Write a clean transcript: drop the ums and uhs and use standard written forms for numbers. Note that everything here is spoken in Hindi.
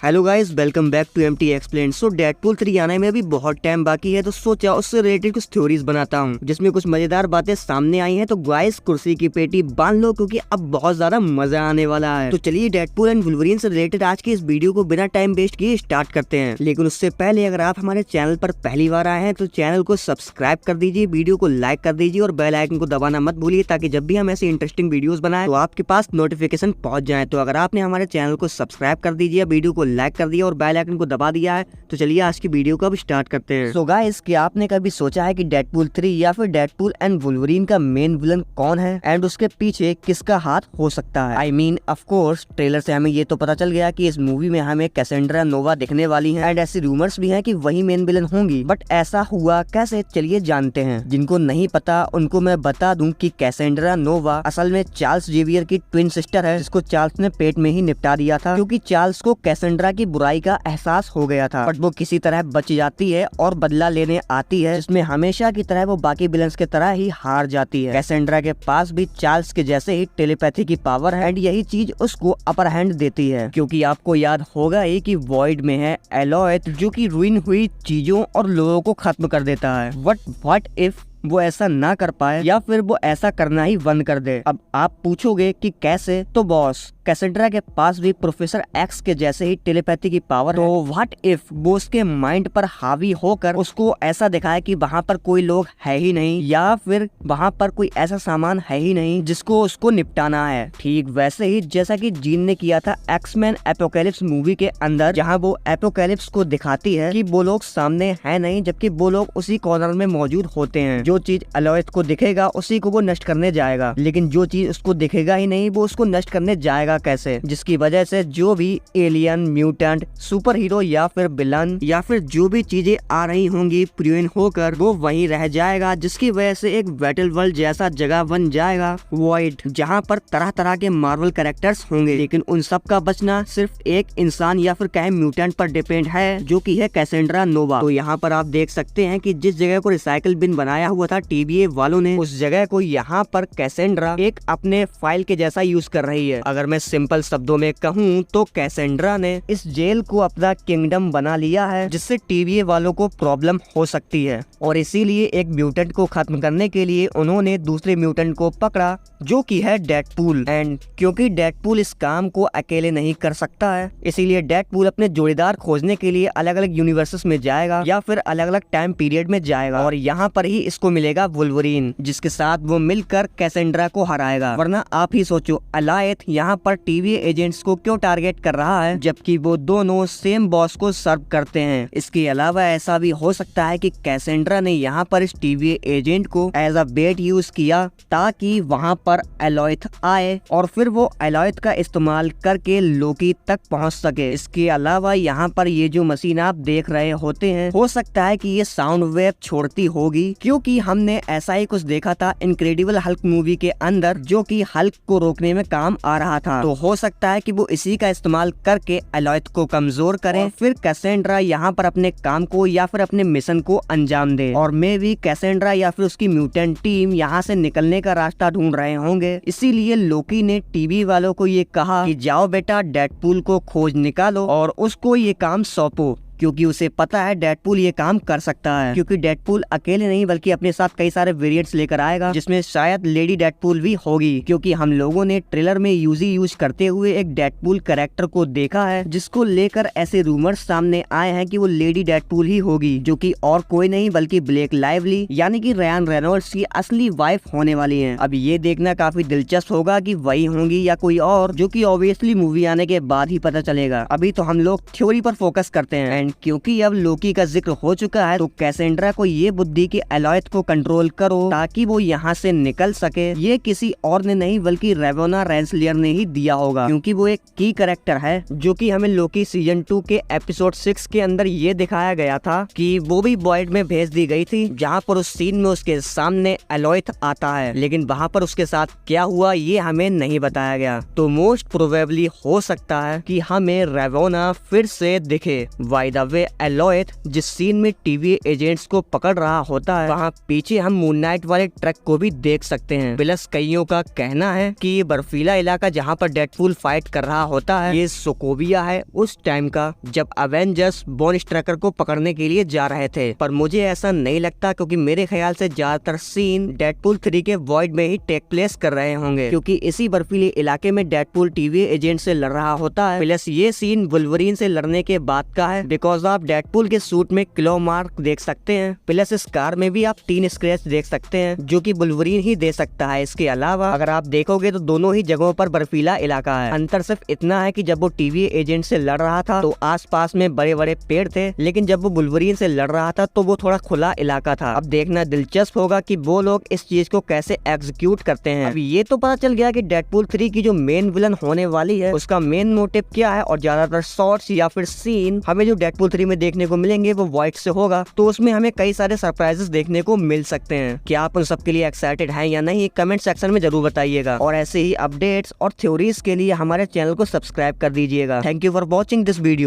Hello guys, welcome back to MT explain. So Deadpool 3 आने में अभी बहुत टाइम बाकी है, तो सोचा उससे रिलेटेड कुछ थ्योरीज बनाता हूँ जिसमें कुछ मजेदार बातें सामने आई हैं। तो गाइस कुर्सी की पेटी बांध लो क्योंकि अब बहुत ज्यादा मजा आने वाला है। तो चलिए डेडपूल एंड वुल्वरीन से रिलेटेड आज की इस वीडियो को बिना टाइम वेस्ट किए स्टार्ट करते हैं। लेकिन उससे पहले अगर आप हमारे चैनल पर पहली बार आए हैं तो चैनल को सब्सक्राइब कर दीजिए, वीडियो को लाइक कर दीजिए और बेल आइकन को दबाना मत भूलिए ताकि जब भी हम ऐसी इंटरेस्टिंग वीडियोस बनाएं तो आपके पास नोटिफिकेशन पहुंच जाए। तो अगर आपने हमारे चैनल को सब्सक्राइब कर दीजिए, वीडियो को लाइक कर दिया और बेल आइकन को दबा दिया है, तो चलिए आज की वीडियो को अब स्टार्ट करते हैं। सो गाइस, क्या आपने कभी सोचा है कि डेडपूल 3 या फिर डेडपूल एंड वुल्वरीन का मेन विलन कौन है एंड उसके पीछे किसका हाथ हो सकता है? I mean of course trailer से हमें ये तो पता चल गया कि इस मूवी में हमें कैसेंड्रा नोवा दिखने वाली है एंड ऐसी रूमर्स भी हैं कि वही मेन विलन होंगी। बट ऐसा हुआ कैसे, चलिए जानते हैं। जिनको नहीं पता उनको मैं बता दूं कि कैसेंड्रा नोवा असल में चार्ल्स जेवियर की ट्विन सिस्टर है, जिसको चार्ल्स ने पेट में ही निपटा दिया था क्योंकि चार्ल्स को कैसेंड्रा की बुराई का एहसास हो गया था। बट वो किसी तरह बच जाती है और बदला लेने आती है, जिसमें हमेशा की तरह वो बाकी विलन्स की तरह ही हार जाती है। कैसेंड्रा के पास भी चार्ल्स के जैसे ही टेलीपैथी की पावर है एंड यही चीज उसको अपर हैंड देती है, क्योंकि आपको याद होगा ही कि वॉइड में है एलोएथ जो कि रुइन हुई चीजों और लोगों को खत्म कर देता है। व्हाट इफ वो ऐसा ना कर पाए या फिर वो ऐसा करना ही बंद कर दे? अब आप पूछोगे कि कैसे, तो बॉस कैसेंड्रा के पास भी प्रोफेसर एक्स के जैसे ही टेलीपैथी की पावर है। तो व्हाट इफ वो उसके माइंड पर हावी होकर उसको ऐसा दिखाए कि वहाँ पर कोई लोग है ही नहीं या फिर वहाँ पर कोई ऐसा सामान है ही नहीं जिसको उसको निपटाना है। ठीक वैसे ही जैसा कि जीन ने किया था एक्समैन एपोकैलिप्स मूवी के अंदर, जहाँ वो एपोकैलिप्स को दिखाती है कि वो लोग सामने है नहीं जबकि वो लोग उसी कॉर्नर में मौजूद होते हैं। जो चीज एलोएथ को दिखेगा उसी को वो नष्ट करने जाएगा, लेकिन जो चीज उसको दिखेगा ही नहीं वो उसको नष्ट करने जाएगा कैसे? जिसकी वजह से जो भी एलियन, म्यूटेंट, सुपर हीरो या फिर विलन या फिर जो भी चीजें आ रही होंगी प्रूइन होकर वो वहीं रह जाएगा, जिसकी वजह से एक बैटल वर्ल्ड जैसा जगह बन जाएगा वॉइड, जहाँ पर तरह तरह के मार्वल कैरेक्टर्स होंगे। लेकिन उन सब का बचना सिर्फ एक इंसान या फिर कहे म्यूटेंट पर डिपेंड है, जो की है कैसेंड्रा नोवा। तो यहाँ पर आप देख सकते हैं कि जिस जगह को रिसाइकिल बिन बनाया हुआ था टीवीए वालों ने, उस जगह को यहाँ पर कैसेंड्रा एक अपने फाइल के जैसा यूज कर रही है। अगर मैं सिंपल शब्दों में कहूँ तो कैसेंड्रा ने इस जेल को अपना किंगडम बना लिया है, जिससे टीवीए वालों को प्रॉब्लम हो सकती है और इसीलिए एक म्यूटेंट को खत्म करने के लिए उन्होंने दूसरे म्यूटेंट को पकड़ा जो कि है डेडपूल। एंड क्योंकि डेडपूल इस काम को अकेले नहीं कर सकता है, इसीलिए डेडपूल अपने जोड़ीदार खोजने के लिए अलग अलग यूनिवर्सेस में जाएगा या फिर अलग अलग टाइम पीरियड में जाएगा और यहाँ पर ही इसको मिलेगा वुल्वरीन, जिसके साथ वो मिलकर कैसेंड्रा को हराएगा। वरना आप ही सोचो एलोएथ यहाँ पर टीवी एजेंट्स को क्यों टारगेट कर रहा है जबकि वो दोनों सेम बॉस को सर्व करते हैं। इसके अलावा ऐसा भी हो सकता है कि कैसेंड्रा ने यहाँ पर इस टीवी एजेंट को एज अ बेट यूज किया ताकि वहाँ पर एलोएथ आए और फिर वो एलोएथ का इस्तेमाल करके लोकी तक पहुँच सके। इसके अलावा यहाँ पर ये जो मशीन आप देख रहे होते हैं, हो सकता है कि ये साउंड वेव छोड़ती होगी, क्योंकि हमने ऐसा ही कुछ देखा था इनक्रेडिबल हल्क मूवी के अंदर, जो कि हल्क को रोकने में काम आ रहा था। तो हो सकता है कि वो इसी का इस्तेमाल करके एलोएथ को कमजोर करें, फिर कैसेंड्रा यहाँ पर अपने काम को या फिर अपने मिशन को अंजाम दे और मे भी कैसेंड्रा या फिर उसकी म्यूटेंट टीम यहाँ से निकलने का रास्ता ढूंढ रहे होंगे। इसीलिए लोकी ने टीवी वालों को ये कहा कि जाओ बेटा डेडपूल को खोज निकालो और उसको ये काम सौंपो, क्योंकि उसे पता है डेडपूल ये काम कर सकता है। क्योंकि डेडपूल अकेले नहीं बल्कि अपने साथ कई सारे वेरिएंट्स लेकर आएगा, जिसमें शायद लेडी डेडपूल भी होगी, क्योंकि हम लोगों ने ट्रेलर में यूज करते हुए एक डेडपूल कैरेक्टर को देखा है जिसको लेकर ऐसे रूमर्स सामने आए हैं कि वो लेडी डेडपूल ही होगी, जो कि और कोई नहीं बल्कि ब्लेक लाइवली यानी कि रायन रेनॉल्ड्स की असली वाइफ होने वाली है। अब ये देखना काफी दिलचस्प होगा कि वही होंगी या कोई और, जो कि ऑब्वियसली मूवी आने के बाद ही पता चलेगा। अभी तो हम लोग थ्योरी पर फोकस करते हैं। क्योंकि अब लोकी का जिक्र हो चुका है तो कैसेंड्रा को ये बुद्धि कि एलोएथ को कंट्रोल करो ताकि वो यहाँ से निकल सके, ये किसी और ने नहीं बल्कि रेवोना रेंसलियर ने ही दिया होगा, क्योंकि वो एक की कैरेक्टर है जो कि हमें लोकी सीजन 2 के एपिसोड 6 के अंदर ये दिखाया गया था कि वो भी वॉइड में भेज दी गई थी, जहाँ पर उस सीन में उसके सामने एलोएथ आता है, लेकिन वहाँ पर उसके साथ क्या हुआ ये हमें नहीं बताया गया। तो मोस्ट प्रोबेबली हो सकता है कि हमें रेवोना फिर से दिखे। वाई द वे एलोएथ जिस सीन में टीवी एजेंट्स को पकड़ रहा होता है, वहाँ पीछे हम मून नाइट वाले ट्रक को भी देख सकते हैं। प्लस कईयों का कहना है कि ये बर्फीला इलाका जहाँ पर डेडपूल फाइट कर रहा होता है, ये सोकोविया है उस टाइम का जब अवेंजर्स बॉन स्ट्राइकर को पकड़ने के लिए जा रहे थे। पर मुझे ऐसा नहीं लगता, क्योंकि मेरे ख्याल से ज्यादातर सीन डेडपूल 3 के वॉइड में ही टेक प्लेस कर रहे होंगे, क्योंकि इसी बर्फीले इलाके में डेडपूल टीवी एजेंट से लड़ रहा होता है। प्लस ये सीन वुल्वरीन से लड़ने के बाद का है, बिकॉज आप डेडपूल के सूट में क्लो मार्क देख सकते हैं। प्लस इस कार में भी आप 3 स्क्रैच देख सकते हैं जो कि वुल्वरीन ही दे सकता है। इसके अलावा अगर आप देखोगे तो दोनों ही जगहों पर बर्फीला इलाका है। अंतर सिर्फ इतना है कि जब वो टीवी एजेंट से लड़ रहा था तो आसपास में बड़े बड़े पेड़ थे, लेकिन जब वो वुल्वरीन से लड़ रहा था तो वो थोड़ा खुला इलाका था। अब देखना दिलचस्प होगा कि वो लोग इस चीज को कैसे एग्जीक्यूट करते हैं। अब ये तो पता चल गया कि डेडपूल 3 की जो मेन विलन होने वाली है उसका मेन मोटिव क्या है, और ज्यादातर शॉट्स या फिर सीन हमें जो डेडपूल 3 में देखने को मिलेंगे वो वॉइड से होगा, तो उसमें हमें कई सारे सरप्राइजेस देखने को मिल सकते हैं। क्या आप उन सब के लिए एक्साइटेड हैं या नहीं, कमेंट सेक्शन में जरूर बताइएगा। और ऐसे ही अपडेट्स और थ्योरीज के लिए हमारे चैनल को सब्सक्राइब कर दीजिएगा। Thank you for watching this video.